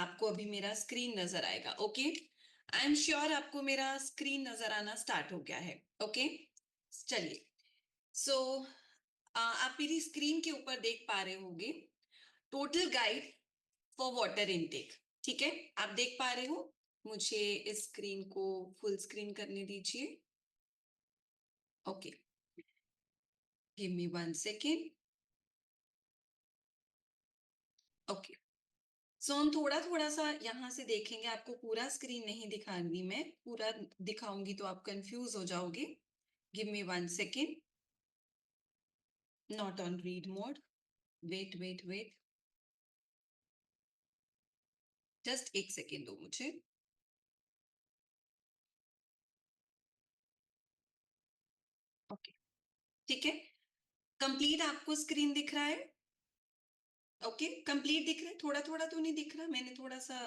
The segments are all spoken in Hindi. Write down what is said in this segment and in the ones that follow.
आपको अभी मेरा स्क्रीन नजर आएगा। ओके, आई एम श्योर आपको मेरा स्क्रीन नजर आना स्टार्ट हो गया है। ओके, चलिए। सो आप मेरी स्क्रीन के ऊपर देख पा रहे होंगे total guide for water intake. ठीक है, आप देख पा रहे हो? मुझे इस स्क्रीन को फुल स्क्रीन करने दीजिए। Okay, give me 1 second. Okay, so हम थोड़ा थोड़ा सा यहां से देखेंगे। आपको पूरा स्क्रीन नहीं दिखाऊंगी, मैं पूरा दिखाऊंगी तो आप कंफ्यूज हो जाओगे। Give me 1 second. Not on read mode. Wait wait wait, just 1 second दो मुझे। ओके, ठीक है, कंप्लीट आपको स्क्रीन दिख रहा है? ओके, कंप्लीट दिख रहा है? थोड़ा थोड़ा तो नहीं दिख रहा? मैंने थोड़ा सा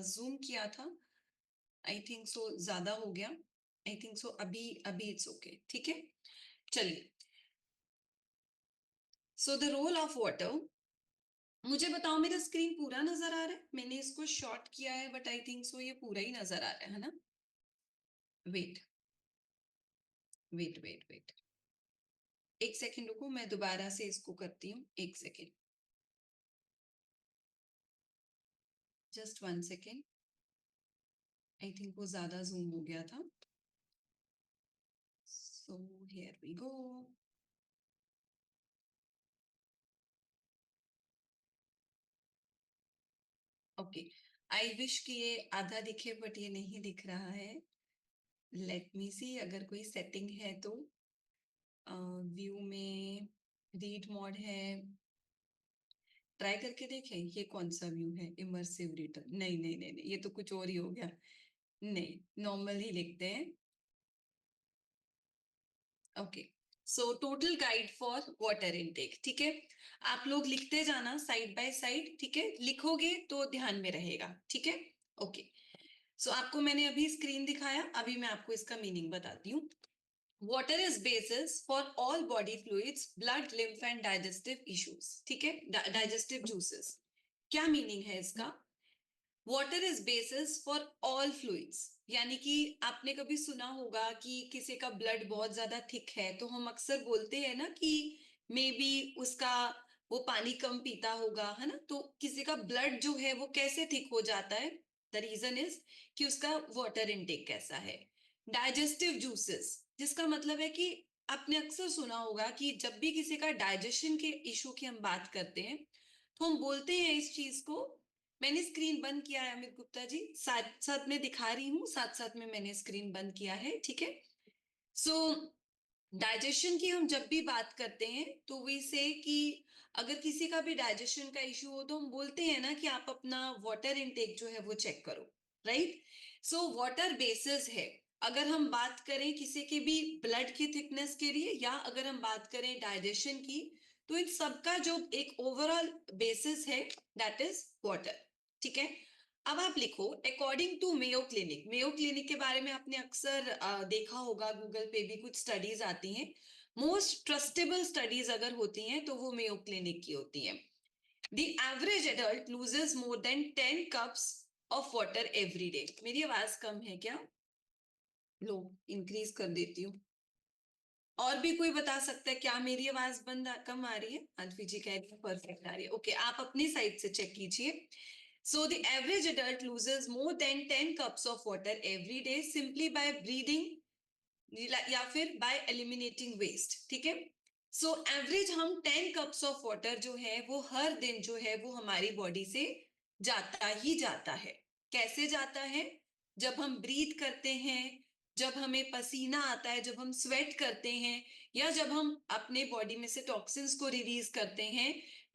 जूम किया था, आई थिंक सो ज्यादा हो गया। आई थिंक सो अभी अभी इट्स ओके। ठीक है, चलिए। So the role of water, मुझे बताओ मेरा स्क्रीन पूरा नजर आ रहा है? मैंने इसको शॉर्ट किया है बट आई थिंक सो ये पूरा ही नजर आ रहा है ना? Wait wait wait wait, 1 second रुको, मैं दोबारा से इसको करती हूँ। 1 second, just 1 second. I think वो ज्यादा जूम हो गया था। So here we go. Okay, I wish कि ये आधा दिखे बट ये नहीं दिख रहा है। लेट मी सी, अगर कोई सेटिंग है तो। व्यू में रीड मोड है, ट्राई करके देखें। ये कौन सा व्यू है? Immersive reader? नहीं नहीं नहीं नहीं, ये तो कुछ और ही हो गया। नहीं, नॉर्मल ही लिखते हैं। Okay, so total guide for water intake. ठीक है, आप लोग लिखते जाना साइड बाय साइड। ठीक है, लिखोगे तो ध्यान में रहेगा। ठीक है, ओके। सो आपको मैंने अभी स्क्रीन दिखाया, अभी मैं आपको इसका मीनिंग बताती हूँ। Water is basis for all body fluids, blood, lymph and digestive issues. ठीक है, डाइजेस्टिव जूसेस। क्या मीनिंग है इसका? Water is basis for all fluids, यानी कि आपने कभी सुना होगा कि किसी का ब्लड बहुत ज्यादा थिक है तो हम अक्सर बोलते हैं ना कि मे बी उसका वो पानी कम पीता होगा, है ना? तो किसी का ब्लड जो है वो कैसे थिक हो जाता है? द रीजन इज कि उसका वाटर इनटेक कैसा है। डाइजेस्टिव जूसेस, जिसका मतलब है कि आपने अक्सर सुना होगा कि जब भी किसी का डाइजेशन के इशू की हम बात करते हैं तो हम बोलते हैं इस चीज को। मैंने स्क्रीन बंद किया है अमित गुप्ता जी, साथ साथ में दिखा रही हूँ, साथ साथ में मैंने स्क्रीन बंद किया है। ठीक है, सो डाइजेशन की हम जब भी बात करते हैं तो वी से कि अगर किसी का भी डाइजेशन का इशू हो तो हम बोलते हैं ना कि आप अपना वाटर इनटेक जो है वो चेक करो। राइट, सो वाटर बेसिस है। अगर हम बात करें किसी के भी ब्लड की थिकनेस के लिए या अगर हम बात करें डाइजेशन की, तो इन सबका जो एक ओवरऑल बेसिस है दैट इज वाटर। ठीक है, अब आप लिखो according to Mayo Clinic. Mayo Clinic के बारे में आपने अक्सर देखा होगा, गूगल पे भी कुछ स्टडीज आती हैं। मोस्ट ट्रस्टेबल स्टडीज अगर होती हैं तो वो मेयो क्लिनिक की होती हैं। The average adult loses more than 10 cups of water every day. मेरी आवाज कम है क्या? लो, इंक्रीज कर देती हूँ। और भी कोई बता सकता है क्या मेरी आवाज कम आ रही है? अद्वी जी कह रही है परफेक्ट आ रही है। ओके, आप अपनी साइड से चेक कीजिए। So the average adult loses more than 10 cups of water every day simply by breathing या फिर by eliminating waste। ठीक है, सो एवरेज हम 10 कप्स ऑफ वाटर जो है वो हर दिन जो है वो हमारी बॉडी से जाता ही जाता है। कैसे जाता है? जब हम ब्रीथ करते हैं, जब हमें पसीना आता है, जब हम स्वेट करते हैं, या जब हम अपने बॉडी में से टॉक्सिन्स को रिलीज करते हैं,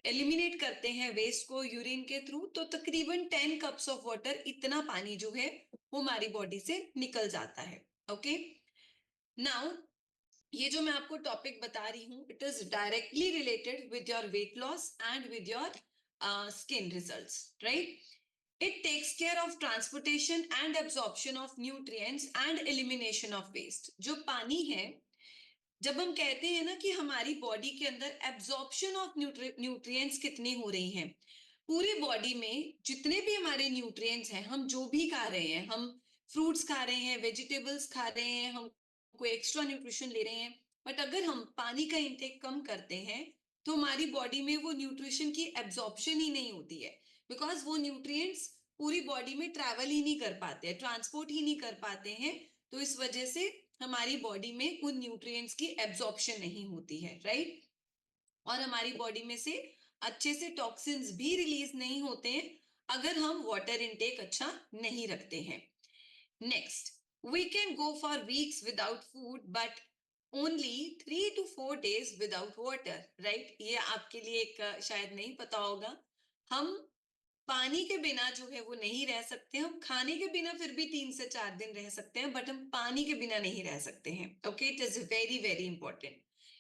एलिमिनेट करते हैं वेस्ट को यूरिन के थ्रू, तो तकरीबन 10 कप्स ऑफ वाटर, इतना पानी जो है वो हमारी बॉडी से निकल जाता है। ओके, नाउ ये जो मैं आपको टॉपिक बता रही हूं it is directly related with your weight loss and with your skin results. Right, it takes care of transportation and absorption of nutrients and elimination of waste. जो पानी है, जब हम कहते हैं ना कि हमारी बॉडी के अंदर एब्जॉर्प्शन ऑफ न्यूट्रिएंट्स कितनी हो रही हैं, पूरी बॉडी में जितने भी हमारे न्यूट्रिएंट्स हैं, हम जो भी खा रहे हैं, हम फ्रूट्स खा रहे हैं, वेजिटेबल्स खा रहे हैं, हम कोई एक्स्ट्रा न्यूट्रिशन ले रहे हैं, बट अगर हम पानी का इंटेक कम करते हैं तो हमारी बॉडी में वो न्यूट्रिशन की एब्जॉर्प्शन ही नहीं होती है, बिकॉज वो न्यूट्रिएंट्स पूरी बॉडी में ट्रैवल ही नहीं कर पाते हैं, ट्रांसपोर्ट ही नहीं कर पाते हैं। तो इस वजह से हमारी बॉडी में उन न्यूट्रिएंट्स की एब्जॉर्प्शन नहीं होती है, राइट। और हमारी बॉडी में से अच्छे से टॉक्सिन्स भी रिलीज नहीं होते हैं अगर हम वाटर इनटेक अच्छा नहीं रखते हैं। Next, we can go for weeks without food but only 3 to 4 days without water, right. ये आपके लिए एक शायद नहीं पता होगा, हम पानी के बिना जो है वो नहीं रह सकते। हम खाने के बिना फिर भी 3 से 4 दिन रह सकते हैं, बट हम पानी के बिना नहीं रह सकते हैं। Okay, it is very very important.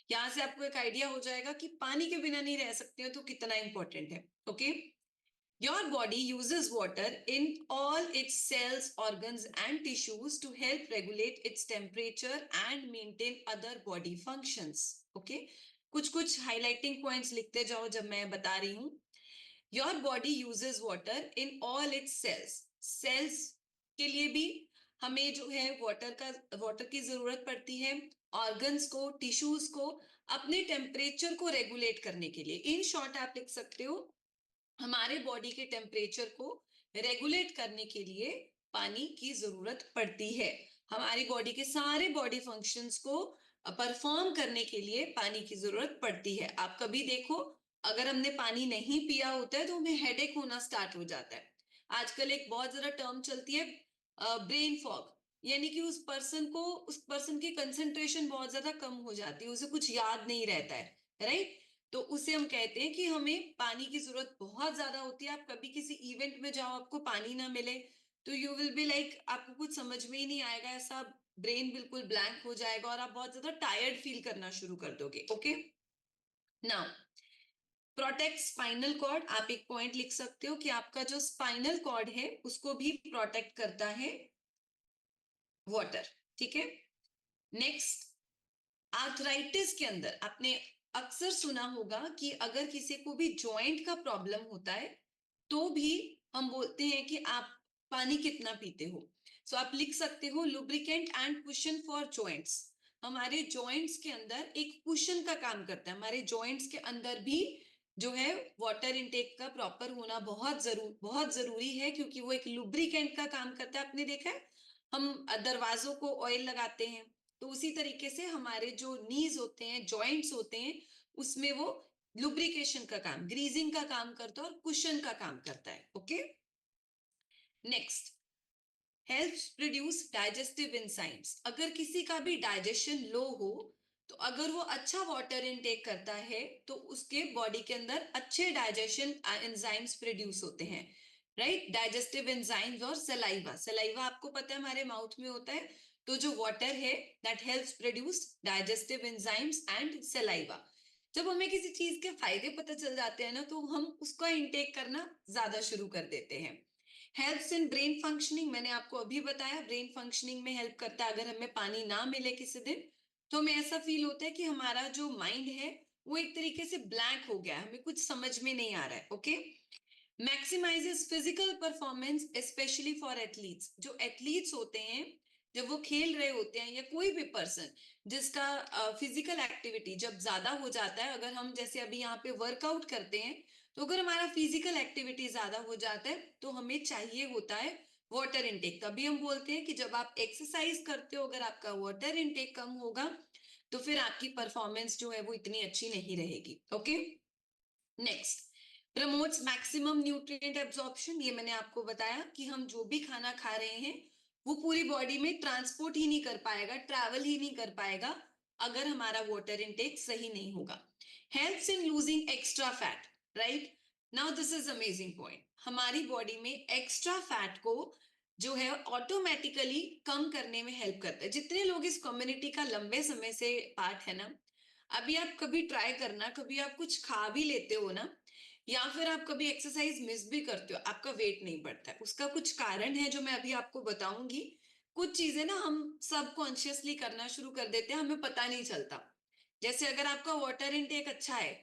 यहाँ से आपको एक आइडिया हो जाएगा कि पानी के बिना नहीं रह सकते हो तो कितना इंपॉर्टेंट है। Okay, your body uses water in all its cells, organs and tissues to help regulate its temperature and maintain other body functions. Okay, कुछ highlighting points लिखते जाओ जब मैं बता रही हूँ। Your body uses water in all its cells. Cells के लिए भी हमें जो है वाटर की जरूरत पड़ती है, ऑर्गन्स को, टिश्यूज को अपने टेम्परेचर को रेगुलेट करने के लिए। इन शॉर्ट आप लिख सकते हो, हमारे बॉडी के टेम्परेचर को रेगुलेट करने के लिए पानी की जरूरत पड़ती है। हमारी बॉडी के सारे बॉडी फंक्शंस को परफॉर्म करने के लिए पानी की जरूरत पड़ती है। आप कभी देखो, अगर हमने पानी नहीं पिया होता है तो हमें हेडेक होना स्टार्ट हो जाता है। आजकल एक बहुत ज्यादा टर्म चलती है ब्रेन फॉग, यानी कि उस पर्सन की कंसंट्रेशन बहुत ज्यादा कम हो जाती है, उसे कुछ याद नहीं रहता है, राइट। तो उसे हम कहते हैं कि हमें पानी की जरूरत बहुत ज्यादा होती है। आप कभी किसी इवेंट में जाओ, आपको पानी ना मिले तो यू विल बी लाइक, आपको कुछ समझ में ही नहीं आएगा, ऐसा ब्रेन बिल्कुल ब्लैंक हो जाएगा और आप बहुत ज्यादा टायर्ड फील करना शुरू कर दोगे। Okay, now protect spinal cord. आप एक पॉइंट लिख सकते हो कि आपका जो स्पाइनल कॉर्ड है उसको भी प्रोटेक्ट करता है वाटर, ठीक है। नेक्स्ट, आर्थराइटिस के अंदर आपने अक्सर सुना होगा कि अगर किसी को भी जॉइंट का प्रॉब्लम होता है तो भी हम बोलते हैं कि आप पानी कितना पीते हो। सो आप लिख सकते हो lubricant and cushion for joints. हमारे जॉइंट्स के अंदर एक कुशन का काम करता है, हमारे जॉइंट्स के अंदर भी जो है वाटर इनटेक का प्रॉपर होना बहुत जरूरी है, क्योंकि वो एक लुब्रिकेंट का काम करता है। आपने देखा है हम दरवाजों को ऑयल लगाते हैं, तो उसी तरीके से हमारे जो नीज होते हैं, जॉइंट्स होते हैं, उसमें वो लुब्रिकेशन का काम, ग्रीजिंग का काम करता है और कुशन का काम करता है। Okay, next, helps produce digestive enzymes. अगर किसी का भी डाइजेशन लो हो तो अगर वो अच्छा वाटर इनटेक करता है तो उसके बॉडी के अंदर अच्छे डाइजेशन एंजाइम्स प्रोड्यूस होते हैं, राइट। डाइजेस्टिव एंजाइम्स और सलाइवा, सलाइवा आपको पता है हमारे माउथ में होता है, तो जो वाटर है that helps produce digestive enzymes and saliva. जब हमें किसी चीज के फायदे पता चल जाते हैं ना तो हम उसका इंटेक करना ज्यादा शुरू कर देते हैं। हेल्प्स इन ब्रेन फंक्शनिंग, मैंने आपको अभी बताया ब्रेन फंक्शनिंग में हेल्प करता है। अगर हमें पानी ना मिले किसी दिन तो हमें ऐसा फील होता है कि हमारा जो माइंड है वो एक तरीके से ब्लैंक हो गया है, हमें कुछ समझ में नहीं आ रहा है। Okay, maximises physical performance especially for athletes. जो एथलीट्स होते हैं जब वो खेल रहे होते हैं, या कोई भी पर्सन जिसका फिजिकल एक्टिविटी जब ज्यादा हो जाता है, अगर हम जैसे अभी यहाँ पे वर्कआउट करते हैं तो अगर हमारा फिजिकल एक्टिविटी ज्यादा हो जाता है तो हमें चाहिए होता है वाटर इनटेक। तभी हम बोलते हैं कि जब आप एक्सरसाइज करते हो अगर आपका वाटर इनटेक कम होगा तो फिर आपकी परफॉर्मेंस जो है वो इतनी अच्छी नहीं रहेगी। Okay, next, promotes maximum nutrient absorption. ये मैंने आपको बताया कि हम जो भी खाना खा रहे हैं वो पूरी बॉडी में ट्रांसपोर्ट ही नहीं कर पाएगा, ट्रैवल ही नहीं कर पाएगा अगर हमारा वाटर इनटेक सही नहीं होगा। Helps in losing extra fat, right. Now this is amazing point, हमारी बॉडी में एक्स्ट्रा फैट को जो है ऑटोमेटिकली कम करने में हेल्प करता है। जितने लोग इस कम्युनिटी का लंबे समय से पार्ट है ना, अभी आप कभी ट्राई करना, कभी आप कुछ खा भी लेते हो ना, या फिर आप कभी एक्सरसाइज मिस भी करते हो, आपका वेट नहीं बढ़ता है। उसका कुछ कारण है जो मैं अभी आपको बताऊंगी। कुछ चीजें ना हम सबकॉन्शियसली करना शुरू कर देते हैं, हमें पता नहीं चलता। जैसे अगर आपका वाटर इनटेक अच्छा है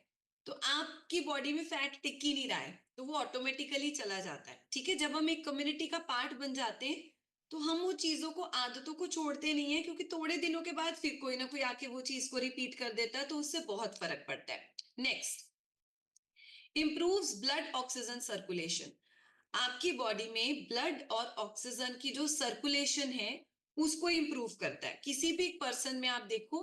तो आपकी बॉडी में फैट टिक ही नहीं रहा है, तो वो ऑटोमेटिकली चला जाता है। ठीक है, जब हम एक कम्युनिटी का पार्ट बन जाते हैं तो हम वो चीजों को, आदतों को छोड़ते नहीं है, क्योंकि थोड़े दिनों के बाद फिर कोई ना कोई आके वो चीज को रिपीट कर देता है, तो उससे बहुत फर्क पड़ता है। Next, improves blood oxygen circulation. आपकी बॉडी में ब्लड और ऑक्सीजन की जो सर्कुलेशन है उसको इंप्रूव करता है। किसी भी पर्सन में आप देखो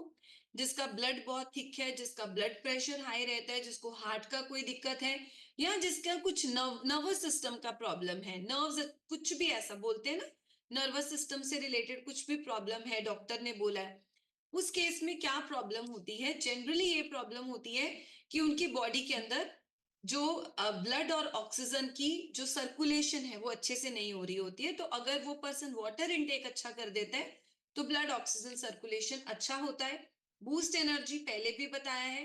जिसका ब्लड बहुत थिक है, जिसका ब्लड प्रेशर हाई रहता है, जिसको हार्ट का कोई दिक्कत है, या जिसका कुछ नर्वस सिस्टम का प्रॉब्लम है, नर्व्स कुछ भी ऐसा बोलते हैं ना, नर्वस सिस्टम से रिलेटेड कुछ भी प्रॉब्लम है, डॉक्टर ने बोला है, उस केस में क्या प्रॉब्लम होती है? जनरली ये प्रॉब्लम होती है कि उनकी बॉडी के अंदर जो ब्लड और ऑक्सीजन की जो सर्कुलेशन है वो अच्छे से नहीं हो रही होती है। तो अगर वो पर्सन वाटर इनटेक अच्छा कर देता है तो ब्लड ऑक्सीजन सर्कुलेशन अच्छा होता है। बूस्ट एनर्जी पहले भी बताया है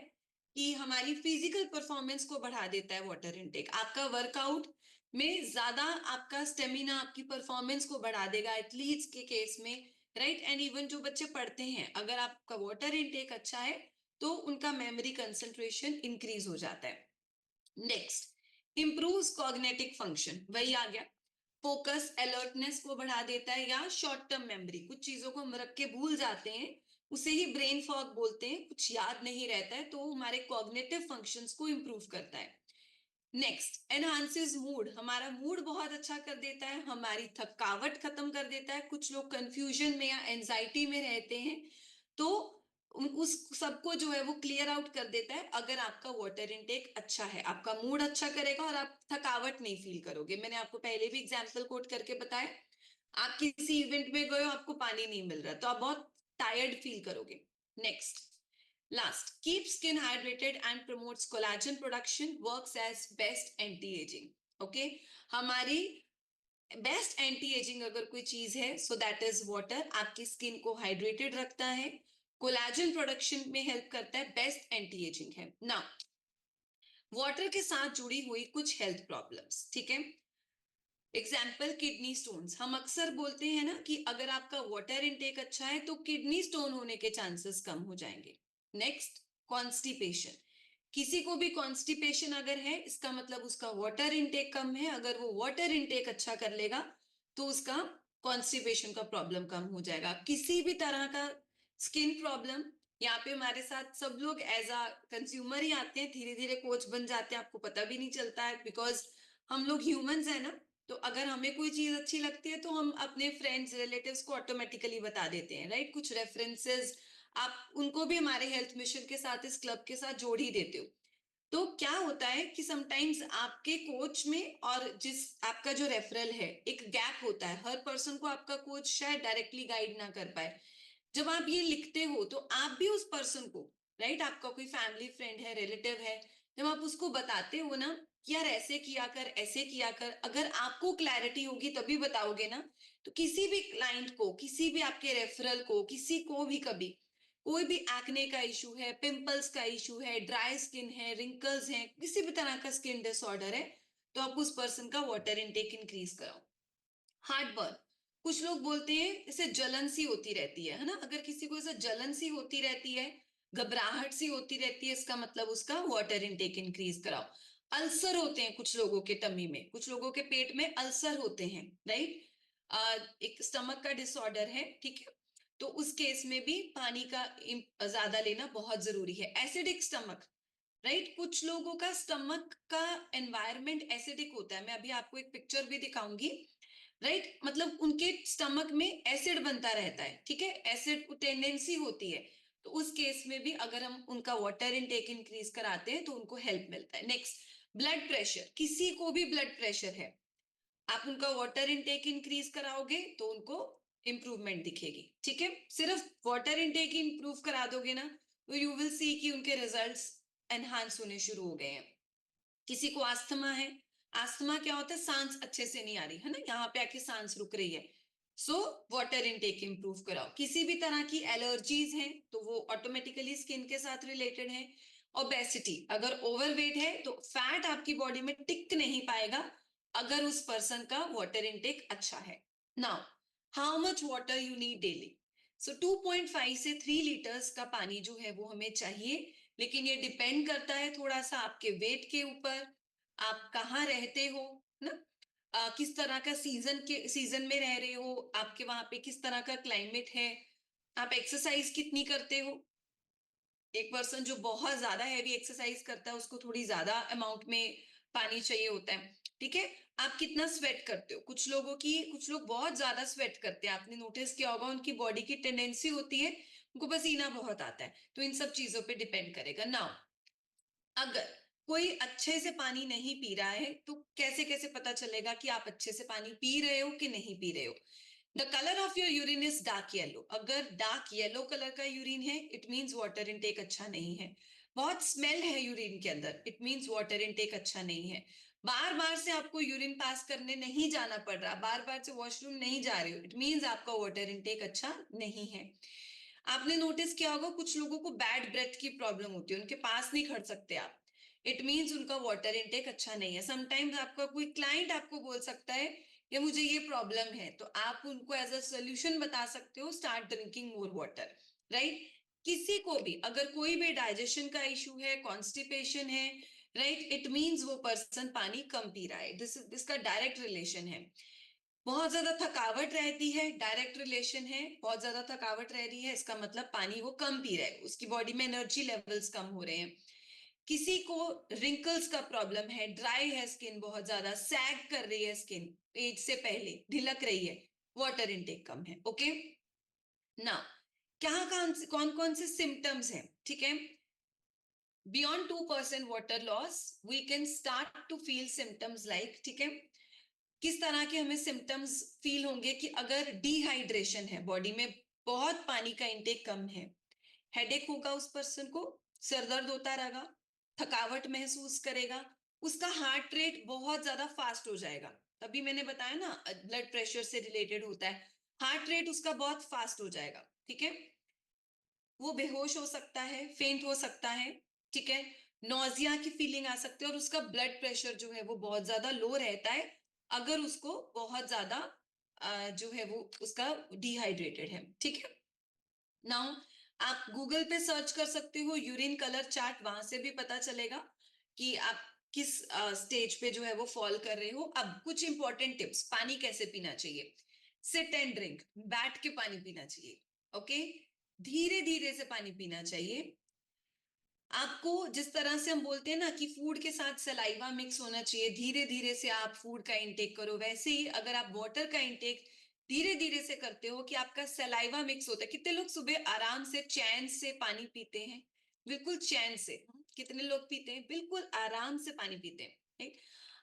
कि हमारी फिजिकल परफॉर्मेंस को बढ़ा देता है वाटर इनटेक। आपका वर्कआउट में ज्यादा आपका स्टेमिना, आपकी परफॉर्मेंस को बढ़ा देगा एथलीट्स के केस में, राइट। एंड इवन जो बच्चे पढ़ते हैं, अगर आपका वाटर इनटेक अच्छा है तो उनका मेमोरी कंसंट्रेशन इंक्रीज हो जाता है। नेक्स्ट, इंप्रूव्स कॉग्निटिव फंक्शन, वही आ गया, फोकस अलर्टनेस को बढ़ा देता है, या शॉर्ट टर्म मेमोरी, कुछ चीजों को हम रख के भूल जाते हैं, उसे ही ब्रेन फॉग बोलते हैं, कुछ याद नहीं रहता है, तो हमारे कॉग्निटिव फंक्शंस को इंप्रूव करता है। नेक्स्ट, एनहांसेस मूड, हमारा मूड बहुत अच्छा कर देता है, हमारी थकावट खत्म कर देता है। कुछ लोग कंफ्यूजन में या एंजाइटी में रहते हैं, तो उस सबको जो है वो क्लियर आउट कर देता है अगर आपका वाटर इनटेक अच्छा है। आपका मूड अच्छा करेगा और आप थकावट नहीं फील करोगे। मैंने आपको पहले भी एग्जाम्पल कोट करके बताया, आप किसी इवेंट में गए हो, आपको पानी नहीं मिल रहा तो आप बहुत टायर्ड फील करोगे। Next, last, keep skin hydrated and promotes collagen production, works as best anti-aging. Okay, हमारी बेस्ट एंटी एजिंग अगर कोई चीज है सो दैट इज वाटर। आपकी स्किन को हाइड्रेटेड रखता है, कोलाजन प्रोडक्शन में हेल्प करता है, बेस्ट एंटी एजिंग है ना। वाटर के साथ जुड़ी हुई कुछ हेल्थ प्रॉब्लम्स, ठीक है। Example, kidney stones. हम अक्सर बोलते हैं ना कि अगर आपका वाटर इनटेक अच्छा है तो किडनी स्टोन होने के चांसेस कम हो जाएंगे। Next, constipation. किसी को भी कॉन्स्टिपेशन अगर है, इसका मतलब उसका वाटर इनटेक कम है। अगर वो वाटर इनटेक अच्छा कर लेगा तो उसका कॉन्स्टिपेशन का प्रॉब्लम कम हो जाएगा। किसी भी तरह का स्किन प्रॉब्लम, यहाँ पे हमारे साथ सब लोग एज अ कंज्यूमर ही आते हैं, धीरे धीरे कोच बन जाते हैं, आपको पता भी नहीं चलता है, बिकॉज हम लोग ह्यूमंस है ना। तो अगर हमें कोई चीज अच्छी लगती है तो हम अपने फ्रेंड्स रिलेटिव्स को ऑटोमेटिकली बता देते हैं, राइट। कुछ रेफरेंसेस आप उनको भी हमारे हेल्थ मिशन के साथ, इस क्लब के साथ जोड़ ही देते हो। तो क्या होता है कि समटाइम्स आपके कोच में और जिस आपका जो रेफरल है, एक गैप होता है। हर पर्सन को आपका कोच शायद डायरेक्टली गाइड ना कर पाए। जब आप ये लिखते हो तो आप भी उस पर्सन को, राइट, आपका कोई फैमिली फ्रेंड है, रिलेटिव है, जब आप उसको बताते हो ना कि यार ऐसे किया कर, ऐसे किया कर, अगर आपको क्लैरिटी होगी तभी बताओगे ना। तो किसी भी क्लाइंट को, किसी भी आपके रेफरल को, किसी को भी कभी कोई भी एक्ने का इशू है, पिंपल्स का इशू है, ड्राई स्किन है, रिंकल्स हैं, किसी भी तरह का स्किन डिसऑर्डर है, तो आप उस पर्सन का वाटर इनटेक इंक्रीज कराओ। हार्ट बर्न, कुछ लोग बोलते हैं इसे जलन सी होती रहती है ना। अगर किसी को ऐसा जलन सी होती रहती है, घबराहट सी होती रहती है, इसका मतलब उसका वाटर इनटेक इंक्रीज कराओ। अल्सर होते हैं कुछ लोगों के टमी में, कुछ लोगों के पेट में अल्सर होते हैं, राइट। एक स्टमक का डिसऑर्डर है, ठीक है। तो उस केस में भी पानी का ज्यादा लेना बहुत जरूरी है। एसिडिक स्टमक, राइट, कुछ लोगों का स्टमक का एनवायरनमेंट एसिडिक होता है। मैं अभी आपको एक पिक्चर भी दिखाऊंगी, राइट। मतलब उनके स्टमक में एसिड बनता रहता है, ठीक है, एसिड टेंडेंसी होती है। तो उस केस में भी अगर हम उनका वाटर इनटेक इंक्रीज कराते हैं तो उनको हेल्प मिलता है। नेक्स्ट, ब्लड प्रेशर, किसी को भी ब्लड प्रेशर है, आप उनका वाटर इनटेक इंक्रीज कराओगे तो उनको इंप्रूवमेंट दिखेगी, ठीक है। सिर्फ वाटर इनटेक इंप्रूव करा दोगे ना तो यू विल सी कि उनके रिजल्ट्स एनहांस होने शुरू हो गए हैं। किसी को आस्थमा है, आस्थमा क्या होता है, सांस अच्छे से नहीं आ रही है ना, यहाँ पे आके सांस रुक रही है, सो वाटर इनटेक इंप्रूव कराओ। किसी भी तरह की एलर्जीज हैं तो वो ऑटोमेटिकली स्किन के साथ रिलेटेड है। ओबेसिटी, अगर ओवरवेट है तो फैट आपकी बॉडी में टिक नहीं पाएगा अगर उस पर्सन का वाटर इनटेक अच्छा है। Now, how much water you need daily. So 2.5 से 3 लीटर्स का पानी जो है वो हमें चाहिए लेकिन ये डिपेंड करता है थोड़ा सा आपके वेट के ऊपर, आप कहाँ रहते हो ना, किस तरह का सीजन में रह रहे हो, आपके वहां पे किस तरह का क्लाइमेट है, आप एक्सरसाइज कितनी करते हो। एक पर्सन जो बहुत ज्यादा हैवी एक्सरसाइज करता है उसको थोड़ी ज्यादा अमाउंट में पानी चाहिए होता है, ठीक है। आप कितना स्वेट करते हो, कुछ लोग बहुत ज्यादा स्वेट करते हैं, आपने नोटिस किया होगा, उनकी बॉडी की टेंडेंसी होती है उनको पसीना बहुत आता है, तो इन सब चीजों पे डिपेंड करेगा। नाउ अगर कोई अच्छे से पानी नहीं पी रहा है तो कैसे कैसे पता चलेगा कि आप अच्छे से पानी पी रहे हो कि नहीं पी रहे हो। The colour of your urine is dark yellow, अगर डार्क येलो कलर का यूरिन है इट मीन्स वाटर इनटेक अच्छा नहीं है। बहुत स्मेल है यूरिन के अंदर, इट मीन्स वाटर इनटेक अच्छा नहीं है। बार बार से आपको यूरिन पास करने नहीं जाना पड़ रहा, बार बार से वॉशरूम नहीं जा रहे हो, इट मीन्स आपका वाटर इनटेक अच्छा नहीं है। आपने नोटिस किया होगा कुछ लोगों को बैड ब्रेथ की प्रॉब्लम होती है, उनके पास नहीं खड़ सकते आप, इट मीन्स उनका वाटर इनटेक अच्छा नहीं है। समटाइम्स आपका कोई क्लाइंट आपको बोल सकता है कि मुझे ये प्रॉब्लम है, तो आप उनको एज अ सोल्यूशन बता सकते हो, start drinking more water, right. किसी को भी अगर कोई भी डाइजेशन का इशू है, कॉन्स्टिपेशन है, राइट, इट मीन्स वो पर्सन पानी कम पी रहा है, इसका डायरेक्ट रिलेशन है। बहुत ज्यादा थकावट रहती है, डायरेक्ट रिलेशन है, बहुत ज्यादा थकावट रह रही है इसका मतलब पानी वो कम पी रहा है, उसकी बॉडी में एनर्जी लेवल्स कम हो रहे हैं। किसी को रिंकल्स का प्रॉब्लम है, ड्राई है स्किन, बहुत ज्यादा सैग कर रही है स्किन, एज से पहले ढिलक रही है, वाटर इनटेक कम है। ओके, ना कौन कौन से सिम्टम्स हैं, ठीक है। Beyond 2% water loss we can start to feel symptoms like, ठीक है, किस तरह के हमें सिम्टम्स फील होंगे कि अगर डिहाइड्रेशन है, बॉडी में बहुत पानी का इंटेक कम है, हेडेक होगा उस पर्सन को, सर दर्द होता रहेगा, थकावट महसूस करेगा, उसका हार्ट रेट बहुत ज्यादा फास्ट हो जाएगा। तभी मैंने बताया ना ब्लड प्रेशर से रिलेटेड होता है, हार्ट रेट उसका बहुत फास्ट हो जाएगा, ठीक है। वो बेहोश हो सकता है, फेंट हो सकता है, ठीक है, नोजिया की फीलिंग आ सकती है, और उसका ब्लड प्रेशर जो है वो बहुत ज्यादा लो रहता है अगर उसको बहुत ज्यादा जो है वो उसका डिहाइड्रेटेड है, ठीक है। नाउ आप गूगल पे सर्च कर सकते हो यूरिन कलर चार्ट, वहां से भी पता चलेगा कि आप किस स्टेज पे जो है वो फॉल कर रहे हो। अब कुछ इंपॉर्टेंट टिप्स, पानी कैसे पीना चाहिए। सिट एंड ड्रिंक, बैठ के पानी पीना चाहिए, ओके, धीरे धीरे से पानी पीना चाहिए। आपको जिस तरह से हम बोलते हैं ना कि फूड के साथ सलाइवा मिक्स होना चाहिए, धीरे धीरे से आप फूड का इंटेक करो, वैसे ही अगर आप वाटर का इंटेक धीरे धीरे से करते हो कि आपका सलाइवा मिक्स होता है। कितने लोग सुबह आराम से चैन से पानी पीते हैं, बिल्कुल चैन से, कितने लोग पीते हैं, बिल्कुल आराम से पानी पीते हैं, राइट।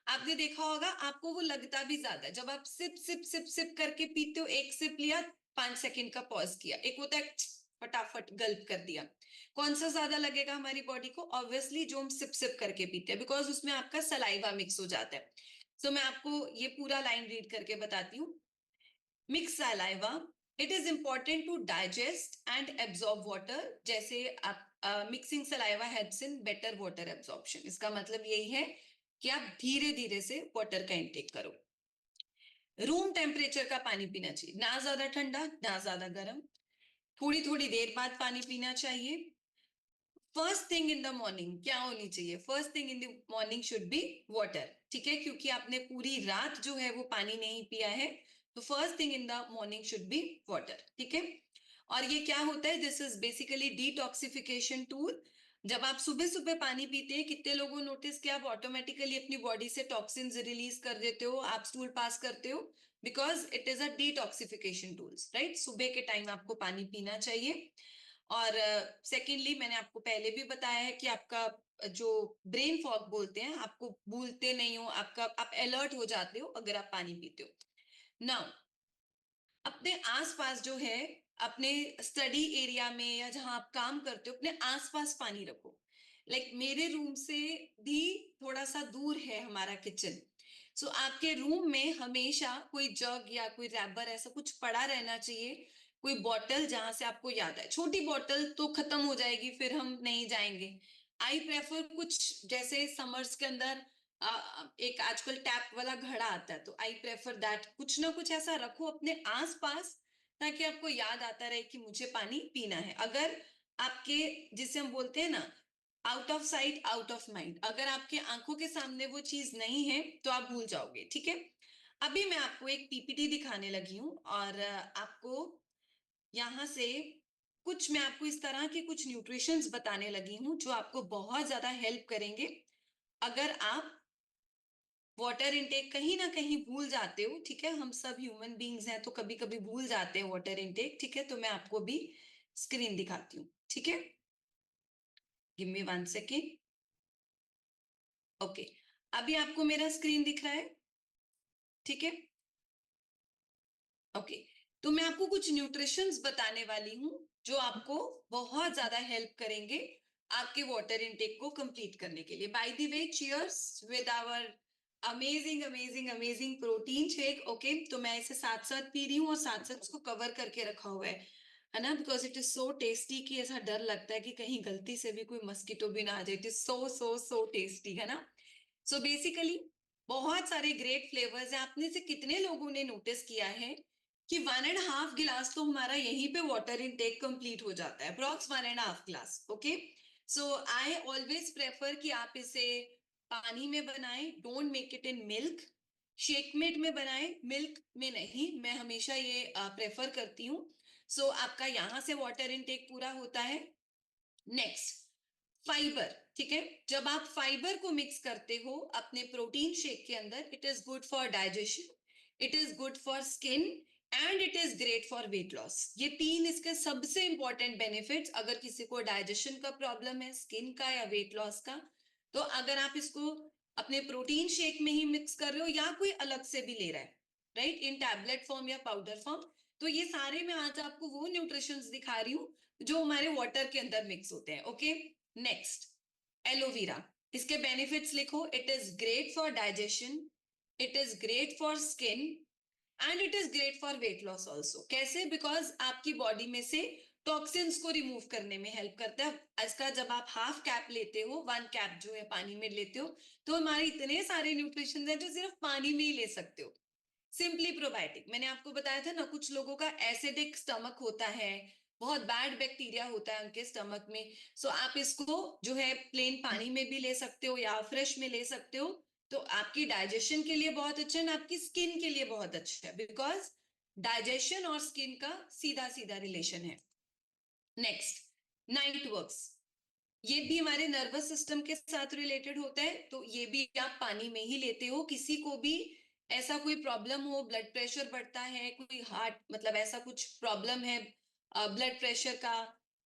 आपने देखा होगा आपको वो लगता भी ज्यादा है जब आप सिप सिप सिप सिप करके पीते हो, एक सिप लिया, 5 सेकंड का पॉज किया, एक होता है फटाफट गल्प कर दिया, कौन सा ज्यादा लगेगा हमारी बॉडी को, ऑब्वियसली जो हम सिप सिप करके पीते हैं, बिकॉज उसमें आपका सलाइवा मिक्स हो जाता है। सो मैं आपको ये पूरा लाइन रीड करके बताती हूँ। Mix saliva, it is important to digest and absorb water, जैसे आप mixing saliva helps in better water absorption, इसका मतलब यही है कि आप धीरे धीरे से वाटर का इंटेक करो। रूम टेम्परेचर का पानी पीना चाहिए, ना ज्यादा ठंडा ना ज्यादा गर्म, थोड़ी थोड़ी देर बाद पानी पीना चाहिए। First thing in the morning क्या होनी चाहिए, first thing in the morning should be water, ठीक है, क्योंकि आपने पूरी रात जो है वो पानी नहीं पिया है, तो first thing in the morning should be water, ठीक है। और ये क्या होता है, this is basically detoxification tool. जब आप सुबह सुबह पानी पीते हैं, कितने लोगों नोटिस किया आप ऑटोमेटिकली अपनी बॉडी से टॉक्सिन्स रिलीज कर देते हो, आप स्टूल पास करते हो, because it is a detoxification tools, right. सुबह के टाइम आपको पानी पीना चाहिए। और सेकेंडली मैंने आपको पहले भी बताया है कि आपका जो ब्रेन फॉग बोलते हैं, आपको भूलते नहीं हो, आप अलर्ट हो जाते हो अगर आप पानी पीते हो। नाउ अपने आसपास जो है, अपने स्टडी एरिया में या जहां आप काम करते हो, अपने आसपास पानी रखो। लाइक मेरे रूम से भी थोड़ा सा दूर है हमारा किचन, सो आपके रूम में हमेशा कोई जग या कोई रैबर ऐसा कुछ पड़ा रहना चाहिए, कोई बॉटल जहां से आपको याद है, छोटी बॉटल तो खत्म हो जाएगी फिर हम नहीं जाएंगे। आई प्रेफर कुछ जैसे समर्स के अंदर एक आजकल टैप वाला घड़ा आता है, तो आई प्रेफर दैट, कुछ ना कुछ ऐसा रखो अपने आसपास ताकि आपको याद आता रहे कि मुझे पानी पीना है। अगर आपके जिसे हम बोलते हैं ना out of sight out of mind, अगर आपके आंखों के सामने वो चीज नहीं है तो आप भूल जाओगे, ठीक है। अभी मैं आपको एक पीपीटी दिखाने लगी हूं और आपको यहां से कुछ, मैं आपको इस तरह के कुछ न्यूट्रिशंस बताने लगी हूं जो आपको बहुत ज्यादा हेल्प करेंगे अगर आप वाटर इनटेक कहीं ना कहीं भूल जाते हो, ठीक है। हम सब ह्यूमन बींग्स हैं तो कभी कभी भूल जाते हैं वाटर इनटेक, ठीक है। तो मैं आपको भी स्क्रीन दिखाती हूँ, ठीक है। Give me 1 second. ओके, अभी आपको मेरा स्क्रीन दिख रहा है, ठीक है। ओके, तो मैं आपको कुछ न्यूट्रिशंस बताने वाली हूं जो आपको बहुत ज्यादा हेल्प करेंगे आपके वाटर इनटेक को कंप्लीट करने के लिए। By the way, cheers with our amazing amazing amazing protein shake. Okay, तो मैं इसे साथ साथ पी रही हूँ और साथ साथ इसको कवर करके रखा हुआ है ना, because it is so tasty कि ऐसा डर लगता है कि कहीं गलती से भी कोई मस्कीटो भी ना आ जाए। It is so so so tasty, है ना। सो बेसिकली बहुत सारे ग्रेट फ्लेवर्स हैं। आपने से कितने लोगों ने नोटिस किया है कि 1.5 गिलास तो हमारा यहीं पे वाटर इनटेक कंप्लीट हो जाता है, अप्रॉक्स 1.5 गिलास। Okay, so I always prefer कि आप इसे पानी में बनाएं, don't make it in milk. Shakemate में बनाएं, मिल्क में नहीं, मैं हमेशा ये प्रेफर करती हूँ। सो आपका यहां से वाटर इनटेक पूरा होता है। नेक्स्ट, फाइबर, ठीक है। जब आप फाइबर को मिक्स करते हो अपने प्रोटीन शेक के अंदर, it is good for digestion, it is good for skin and it is great for weight loss. ये 3 इसके सबसे इंपॉर्टेंट बेनिफिट्स। अगर किसी को डाइजेशन का प्रॉब्लम है, स्किन का या वेट लॉस का, तो अगर आप इसको अपने प्रोटीन शेक में ही मिक्स कर रहे हो या कोई अलग से भी ले रहा है, राइट, इन टैबलेट फॉर्म या पाउडर फॉर्म, तो ये सारे मैं आज आपको वो न्यूट्रिशंस दिखा रही हूँ जो हमारे वाटर के अंदर मिक्स होते हैं। Okay, next, aloe vera. इसके बेनिफिट्स लिखो, it is great for digestion, it is great for skin and it is great for weight loss also. कैसे? बिकॉज आपकी बॉडी में से टॉक्सिन्स को रिमूव करने में हेल्प करता है। इसका जब आप हाफ कैप लेते हो, 1 कैप जो है पानी में लेते हो, तो हमारे इतने सारे न्यूट्रिशन है जो सिर्फ पानी में ही ले सकते हो। सिंपली प्रोबायोटिक, मैंने आपको बताया था ना, कुछ लोगों का एसिडिक स्टमक होता है, बहुत बैड बैक्टीरिया होता है उनके स्टमक में। सो आप इसको जो है प्लेन पानी में भी ले सकते हो या फ्रेश में ले सकते हो। तो आपकी डाइजेशन के लिए बहुत अच्छा है, आपकी स्किन के लिए बहुत अच्छा है, बिकॉज डाइजेशन और स्किन का सीधा सीधा रिलेशन है। Next, night works. ये भी हमारे नर्वस सिस्टम के साथ रिलेटेड होता है, तो ये भी आप पानी में ही लेते हो। किसी को भी ऐसा कोई प्रॉब्लम हो, ब्लड प्रेशर बढ़ता है, कोई हार्ट मतलब ऐसा कुछ प्रॉब्लम है ब्लड प्रेशर का,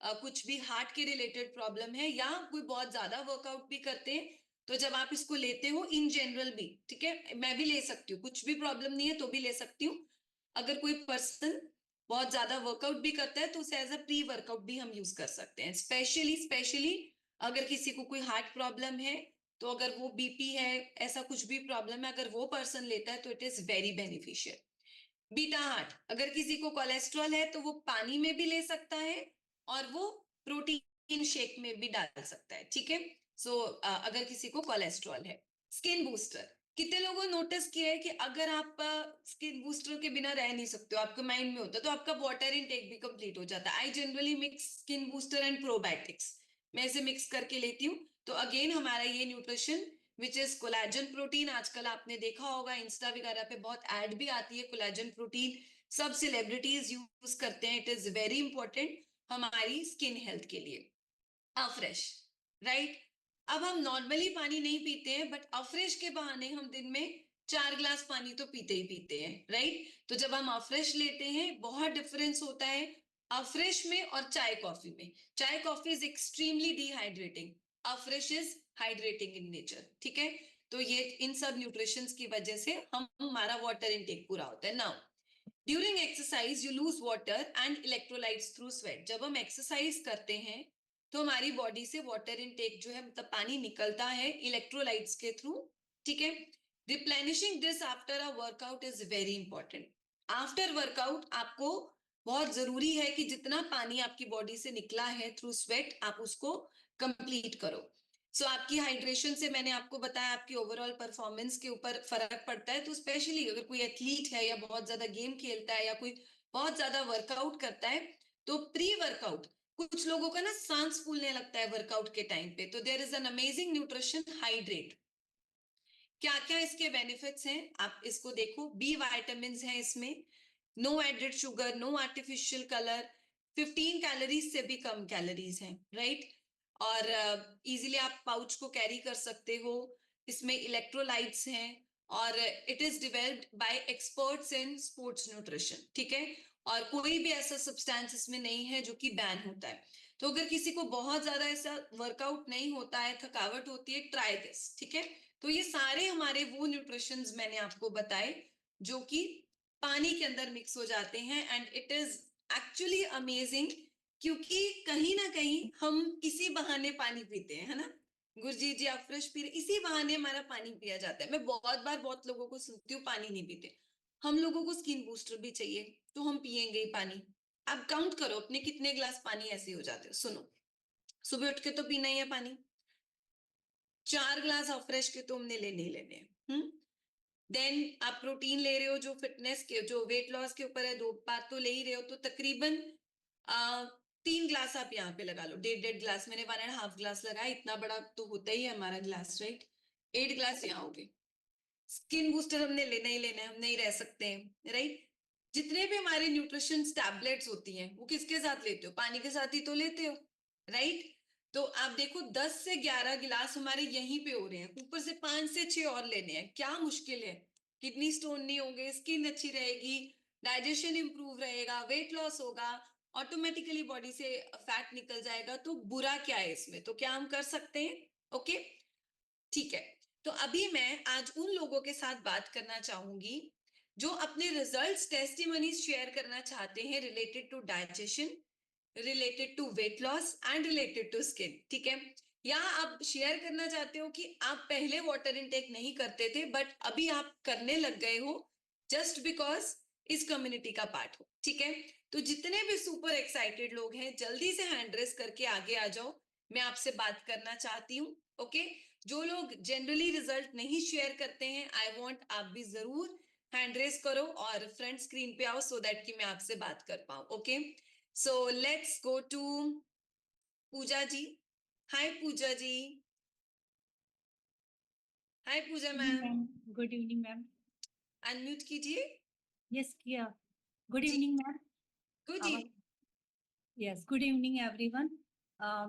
कुछ भी हार्ट के रिलेटेड प्रॉब्लम है, या कोई बहुत ज्यादा वर्कआउट भी करते हैं, तो जब आप इसको लेते हो इन जनरल भी, ठीक है, मैं भी ले सकती हूँ, कुछ भी प्रॉब्लम नहीं है तो भी ले सकती हूँ। अगर कोई पर्सन बहुत ज्यादा वर्कआउट भी करता है तो उसे एज अ प्री वर्कआउट भी हम यूज कर सकते हैं। स्पेशली स्पेशली अगर किसी को कोई हार्ट प्रॉब्लम है, तो अगर वो बीपी है, ऐसा कुछ भी प्रॉब्लम है, अगर वो पर्सन लेता है तो it is very beneficial. Beta heart, अगर किसी को कोलेस्ट्रॉल है तो वो पानी में भी ले सकता है और वो प्रोटीन शेक में भी डाल सकता है, ठीक है। सो अगर किसी को कोलेस्ट्रॉल है। स्किन बूस्टर, कितने लोगों ने नोटिस किया है कि अगर आप स्किन बूस्टर के बिना रह नहीं सकते हो, आपके माइंड में होता है, तो आपका वाटर इनटेक भी कंप्लीट हो जाता है। I generally mix skin booster and probiotics, मैं इसे मिक्स करके लेती हूँ। तो अगेन हमारा ये nutrition which is collagen protein, आजकल आपने देखा होगा इंस्टा वगैरह पे बहुत ऐड भी आती है कोलेजन प्रोटीन, सब सेलिब्रिटीज यूज करते हैं। इट इज वेरी इंपॉर्टेंट हमारी स्किन हेल्थ के लिए। Afresh, right. अब हम नॉर्मली पानी नहीं पीते हैं, बट अफ्रेश के बहाने हम दिन में 4 गिलास पानी तो पीते ही पीते हैं, राइट। तो जब हम अफ्रेश लेते हैं, बहुत डिफरेंस होता है अफ्रेश में और चाय कॉफी में। चाय coffee is extremely dehydrating, afresh is hydrating in nature, ठीक है। तो ये इन सब न्यूट्रिशंस की वजह से हमारा वाटर इनटेक पूरा होता है। Now, during exercise you lose water and electrolytes through sweat. जब हम एक्सरसाइज करते हैं तो हमारी बॉडी से वाटर इनटेक जो है, मतलब पानी निकलता है इलेक्ट्रोलाइट्स के थ्रू, ठीक है। Replenishing this after a workout is very important. After workout आपको बहुत जरूरी है कि जितना पानी आपकी बॉडी से निकला है थ्रू स्वेट, आप उसको कंप्लीट करो। सो आपकी हाइड्रेशन से, मैंने आपको बताया, आपकी ओवरऑल परफॉर्मेंस के ऊपर फर्क पड़ता है। तो स्पेशली अगर कोई एथलीट है या बहुत ज्यादा गेम खेलता है या कोई बहुत ज्यादा वर्कआउट करता है, तो प्री वर्कआउट कुछ लोगों का ना सांस फूलने लगता है वर्कआउट के टाइम पे, तो there is an amazing nutrition hydrate. क्या क्या इसके बेनिफिट्स हैं आप इसको देखो। बी वाइटामिन हैं इसमें, no added sugar, no artificial colour, 15 calories से भी कम कैलोरीज हैं, राइट। और इजीली आप पाउच को कैरी कर सकते हो। इसमें इलेक्ट्रोलाइट्स हैं और it is developed by experts in sports nutrition, ठीक है। और कोई भी ऐसा सब्सटेंस इसमें नहीं है जो कि बैन होता है। तो अगर किसी को बहुत ज्यादा ऐसा वर्कआउट नहीं होता है, थकावट होती है, ट्राई दिस, ठीक है। तो ये सारे हमारे वो न्यूट्रिशंस मैंने आपको बताए जो कि पानी के अंदर मिक्स हो जाते हैं, and it is actually amazing. क्योंकि कहीं ना कहीं हम इसी बहाने पानी पीते हैं, है ना। गुरजीत जी आप फ्रेश पी रहे, इसी बहाने हमारा पानी पिया जाता है। मैं बहुत बार बहुत लोगों को सुनती हूँ पानी नहीं पीते। हम लोगों को स्किन बूस्टर भी चाहिए, तो हम पियेंगे ही पानी। आप काउंट करो अपने कितने ग्लास पानी ऐसे हो जाते हो। सुनो, सुबह उठ के तो पीना ही है पानी, 4 ग्लास ऑफ फ्रेश के तो हमने लेने ही लेने हैं। देन आप प्रोटीन ले रहे हो जो फिटनेस के, जो वेट लॉस के ऊपर है, 2 बार तो ले ही रहे हो, तो तकरीबन 3 ग्लास आप यहाँ पे लगा लो। 1.5 ग्लास, मैंने 1.5 ग्लास लगाया, इतना बड़ा तो होता ही है हमारा ग्लास, राइट। 8 ग्लास यहाँ हो गए। स्किन बूस्टर हमने लेना ही लेना है, हम नहीं रह सकते हैं, राइट। जितने भी हमारे न्यूट्रिशन टैबलेट्स होती हैं वो किसके साथ लेते हो? पानी के साथ ही तो लेते हो, राइट। तो आप देखो 10 से 11 गिलास हमारे यहीं पे हो रहे हैं, ऊपर से 5 से 6 और लेने हैं। क्या मुश्किल है? किडनी स्टोन नहीं होंगे, स्किन अच्छी रहेगी, डाइजेशन इंप्रूव रहेगा, वेट लॉस होगा, ऑटोमेटिकली बॉडी से फैट निकल जाएगा। तो बुरा क्या है इसमें? तो क्या हम कर सकते हैं? ओके, ठीक है। तो अभी मैं आज उन लोगों के साथ बात करना चाहूंगी जो अपने रिजल्ट्स, टेस्टिमनीज शेयर करना चाहते हैं related to digestion, related to weight loss and related to skin, ठीक है। या आप शेयर करना चाहते हो कि आप पहले वाटर इनटेक नहीं करते थे बट अभी आप करने लग गए हो जस्ट बिकॉज इस कम्युनिटी का पार्ट हो, ठीक है। तो जितने भी सुपर एक्साइटेड लोग हैं जल्दी से हैंड रेस करके आगे आ जाओ, मैं आपसे बात करना चाहती हूँ, ओके। जो लोग जनरली रिजल्ट नहीं शेयर करते हैं, आई वांट आप भी जरूर हैंड रेस करो और फ्रंट स्क्रीन पे आओ सो दैट कि मैं आपसे बात कर पाऊं, okay. So let's go to Pooja ji. Hi Pooja ji. Hi Pooja ma'am. Ma'am, good evening ma'am. Unmute कीजिए। यस किया। Good ji, evening ma'am. Good आवाज। Yes, good evening everyone.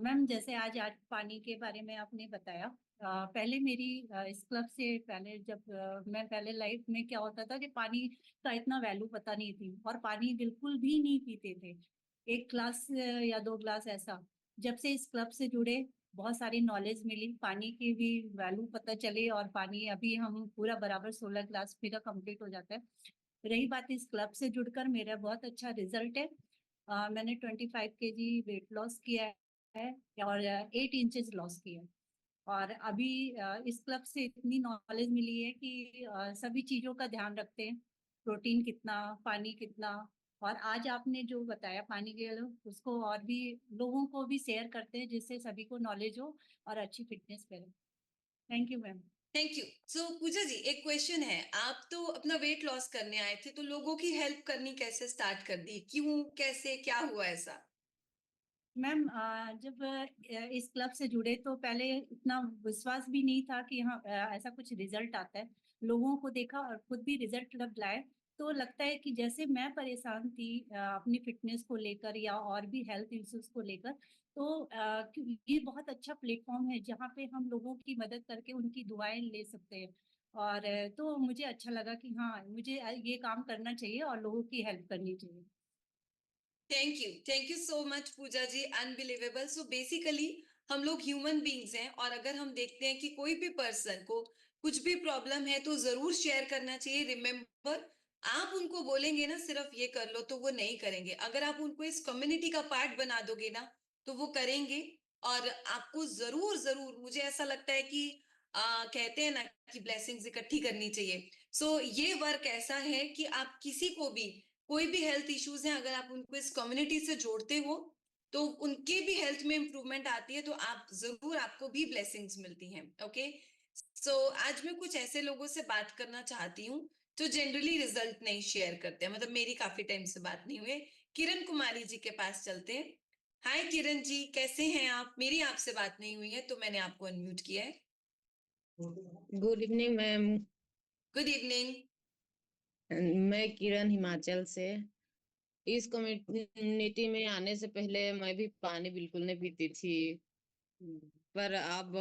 Ma'am, जैसे आज पानी के बारे में आपने बताया, पहले मेरी इस क्लब से पहले जब मैं पहले लाइफ में क्या होता था कि पानी का इतना वैल्यू पता नहीं थी और पानी बिल्कुल भी नहीं पीते थे। 1 ग्लास या 2 ग्लास ऐसा। जब से इस क्लब से जुड़े, बहुत सारी नॉलेज मिली, पानी की भी वैल्यू पता चली और पानी अभी हम पूरा बराबर 16 ग्लास मेरा कंप्लीट हो जाता है। रही बात इस क्लब से जुड़कर, मेरा बहुत अच्छा रिजल्ट है। मैंने 25 kg वेट लॉस किया है और 8 इंचेस लॉस किया है। और अभी इस क्लब से इतनी नॉलेज मिली है कि सभी चीजों का ध्यान रखते हैं, प्रोटीन कितना, पानी कितना। और आज आपने जो बताया पानी के लिए, उसको और भी लोगों को भी शेयर करते हैं जिससे सभी को नॉलेज हो और अच्छी फिटनेस करे। Thank you ma'am. Thank you. So Pooja ji एक क्वेश्चन है, आप तो अपना वेट लॉस करने आए थे, तो लोगों की हेल्प करनी कैसे स्टार्ट कर दी? क्यों, कैसे, क्या हुआ ऐसा? मैम, जब इस क्लब से जुड़े तो पहले इतना विश्वास भी नहीं था कि हाँ ऐसा कुछ रिजल्ट आता है। लोगों को देखा और खुद भी रिजल्ट जब लाए तो लगता है कि जैसे मैं परेशान थी अपनी फिटनेस को लेकर या और भी हेल्थ इश्यूज को लेकर, तो ये बहुत अच्छा प्लेटफॉर्म है जहाँ पे हम लोगों की मदद करके उनकी दुआएं ले सकते हैं। और तो मुझे अच्छा लगा कि हाँ, मुझे ये काम करना चाहिए और लोगों की हेल्प करनी चाहिए। Thank you so much Pooja ji, unbelievable. So basically हम लोग ह्यूमन बींग्स हैं और अगर हम देखते हैं कि कोई भी पर्सन को कुछ भी प्रॉब्लम है तो जरूर शेयर करना चाहिए। रिमेम्बर, आप उनको बोलेंगे ना सिर्फ ये कर लो तो वो नहीं करेंगे, अगर आप उनको इस कम्युनिटी का पार्ट बना दोगे ना तो वो करेंगे। और आपको जरूर जरूर, मुझे ऐसा लगता है कि कहते हैं ना कि ब्लेसिंग्स इकट्ठी करनी चाहिए। सो ये वर्क ऐसा है कि आप किसी को भी, कोई भी हेल्थ इश्यूज हैं, अगर आप उनको इस कम्युनिटी से जोड़ते हो तो उनके भी हेल्थ में इंप्रूवमेंट आती है, तो आप जरूर, आपको भी ब्लेसिंग्स मिलती हैं, ओके। सो आज मैं कुछ ऐसे लोगों से बात करना चाहती हूँ जो जनरली रिजल्ट नहीं शेयर करते हैं, मतलब मेरी काफी टाइम से बात नहीं हुई। किरण कुमारी जी के पास चलते हैं। हाय किरण जी, कैसे हैं आप? मेरी आपसे बात नहीं हुई है तो मैंने आपको अनम्यूट किया है। Good evening ma'am. Good evening. मैं किरण हिमाचल से। इस कम्युनिटी में आने से पहले मैं भी पानी बिल्कुल नहीं पीती थी, पर अब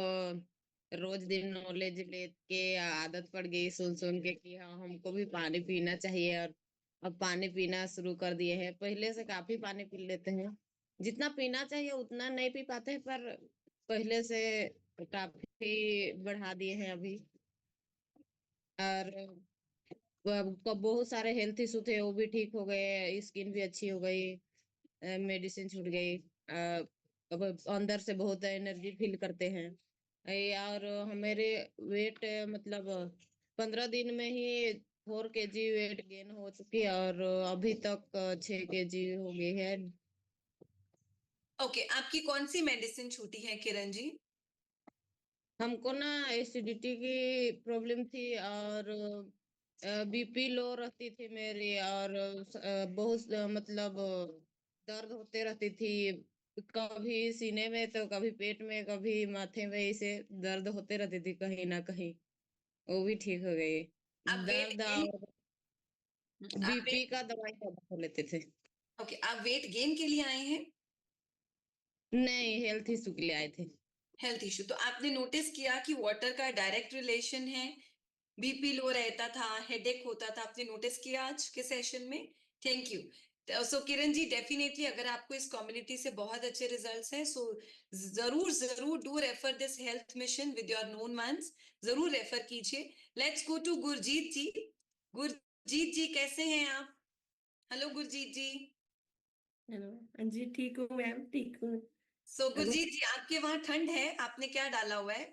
रोज दिन नॉलेज लेके आदत पड़ गई सुन सुन के कि हाँ हमको भी पानी पीना चाहिए। और अब पानी पीना शुरू कर दिए हैं। पहले से काफी पानी पी लेते हैं, जितना पीना चाहिए उतना नहीं पी पाते हैं, पर पहले से काफी बढ़ा दिए हैं अभी। और बहुत सारे हेल्थ इशू थे वो भी ठीक हो गए, स्किन भी अच्छी हो गई, मेडिसिन छूट गई। अब अंदर से बहुत एनर्जी फील करते हैं। और हमारे वेट मतलब 15 दिन में ही 4 kg वेट गेन हो चुकी है, और अभी तक 6 kg हो गई है। ओके, आपकी कौन सी मेडिसिन छूटी है किरण जी? हमको ना एसिडिटी की प्रॉब्लम थी, और बीपी लो रहती थी मेरी, और बहुत मतलब दर्द होते रहती थी। कभी सीने में तो कभी पेट में कभी माथे में, ऐसे दर्द होते रहती थी कहीं ना कहीं। वो भी ठीक हो गई। आप वेट दर्द गेन और आप बीपी वेट का दवाई ज्यादा लेते थे। ओके, आप वेट गेन के लिए आए हैं? नहीं, हेल्थ इशू के लिए आए थे। हेल्थ इशू, तो आपने नोटिस किया कि वाटर का डायरेक्ट रिलेशन है। बीपी लो रहता था, हेडेक होता था, आपने नोटिस किया आज के सेशन में? Thank you. So Kiran ji, definitely अगर आपको इस कम्युनिटी से बहुत अच्छे रिजल्ट्स हैं, सो जरूर जरूर do refer this health mission with your known once. जरूर रेफर कीजिए। लेट्स गो टू गुरजीत जी। गुरजीत जी, कैसे हैं आप? हेलो गुरजीत जी। हेलो। हाँ जी, ठीक हूँ मैम, ठीक हूँ। सो गुरजीत जी, आपके वहां ठंड है? आपने क्या डाला हुआ है?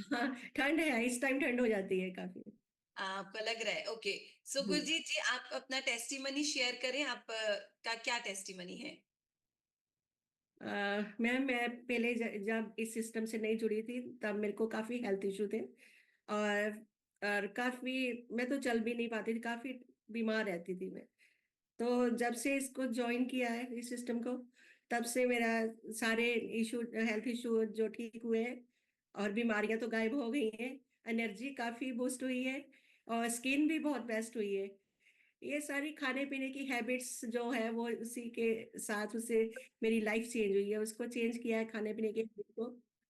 हाँ, ठंड है, इस टाइम ठंड हो जाती है काफी। आपको लग रहा है? ओके। सो हम्म। गुरजीत जी, आप अपना टेस्टिमनी शेयर करें। आप का क्या टेस्टिमनी है? मैम, मैं पहले जब इस सिस्टम से नहीं जुड़ी थी तब मेरे को काफी हेल्थ इशू थे। और और काफी, मैं तो चल भी नहीं पाती थी, काफी बीमार रहती थी मैं। तो जब से इसको ज्वाइन किया है इस सिस्टम को, तब से मेरा सारे इशू, हेल्थ इशू जो ठीक हुए हैं, और बीमारियां तो गायब हो गई हैं। एनर्जी काफी बूस्ट हुई है, और स्किन भी बहुत बेस्ट हुई है। ये सारी खाने पीने की हैबिट्स जो है वो उसी के साथ उसे मेरी लाइफ चेंज हुई है, उसको चेंज किया है खाने पीने के हैबिट को।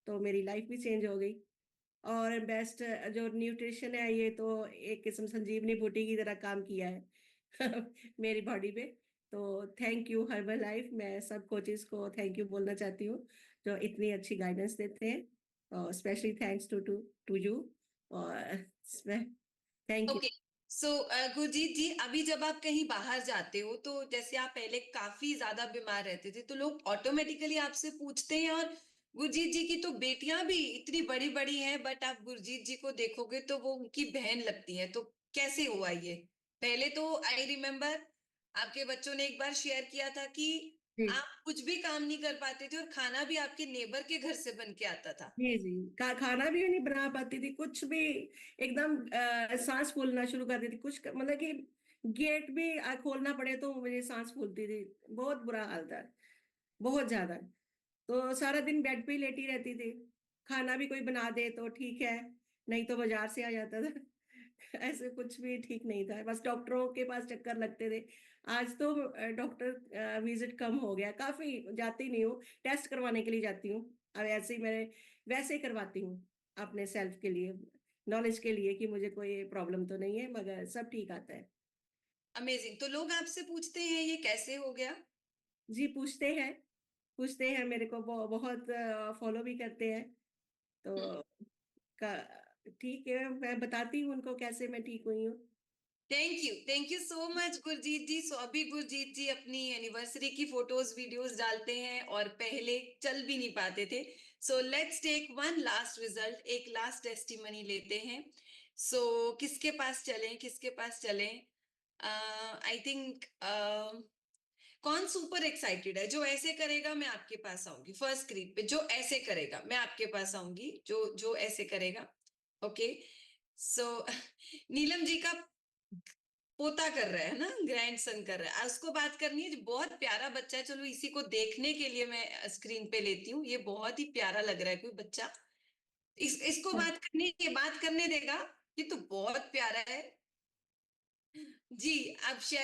तो मेरी लाइफ भी चेंज हो गई। और बेस्ट जो न्यूट्रिशन है, ये तो एक किस्म संजीवनी बूटी की तरह काम किया है मेरी बॉडी पे। तो थैंक यू हर्बल लाइफ, मैं सब कोचेस को थैंक यू बोलना चाहती हूँ जो इतनी अच्छी गाइडेंस देते हैं। और especially thanks to to to you. और thank you. Okay. So Gurjeet ji, अभी जब आप कहीं बाहर जाते हो तो जैसे आप पहले काफी ज्यादा बीमार रहते थे तो लोग ऑटोमेटिकली आपसे पूछते हैं, और गुरजीत जी की तो बेटियां भी इतनी बड़ी बड़ी हैं, बट आप गुरजीत जी को देखोगे तो वो उनकी बहन लगती है। तो कैसे हुआ ये? पहले तो आई रिमेम्बर आपके बच्चों ने एक बार शेयर किया था कि आप कुछ भी काम नहीं कर पाते थे और खाना भी आपके नेबर के घर से बन के आता था। जी जी, खाना भी नहीं बना पाती थी कुछ भी। एकदम सांस फूलना शुरू कर देती कुछ, मतलब कि गेट भी खोलना पड़े तो मुझे सांस फूलती थी। बहुत बुरा हाल था, बहुत ज्यादा। तो सारा दिन बेड पे ही लेटी रहती थी। खाना भी कोई बना दे तो ठीक है, नहीं तो बाजार से आ जाता था ऐसे कुछ भी ठीक नहीं था, बस डॉक्टरों के पास चक्कर लगते थे। आज तो डॉक्टर विजिट कम हो गया, काफी जाती नहीं हूँ, टेस्ट करवाने के लिए जाती हूँ। अब ऐसे ही मैं वैसे ही करवाती हूँ अपने सेल्फ के लिए, नॉलेज के लिए कि मुझे कोई प्रॉब्लम तो नहीं है, मगर सब ठीक आता है। अमेजिंग। तो लोग आपसे पूछते हैं ये कैसे हो गया? जी, पूछते हैं मेरे को, बहुत फॉलो भी करते हैं। तो का ठीक है, मैं बताती हूँ उनको कैसे मैं ठीक हुई हूँ। Thank you so much Gurjeet ji. So अभी गुरजीत जी अपनी एनिवर्सरी की फोटोज वीडियोस डालते हैं और पहले चल भी नहीं पाते थे। So let's take one last result, एक लास्ट टेस्टिमनी लेते हैं। सो किसके पास चलें, किसके पास चलें? आई थिंक कौन सुपर एक्साइटेड है? जो ऐसे करेगा मैं आपके पास आऊंगी फर्स्ट स्क्रीन पे। जो ऐसे करेगा मैं आपके पास आऊंगी, जो जो ऐसे करेगा। ओके। सो नीलम जी का पोता कर रहा है ना, ग्रैंडसन कर रहा है, उसको बात करनी है जो बहुत प्यारा बच्चा है। चलो इसी को देखने के लिए मैं स्क्रीन पे लेती हूँ, ये बहुत ही प्यारा लग रहा है कोई बच्चा। इसको बात करनी है, ये बात करने देगा, ये तो बहुत प्यारा है जी। आप शेयर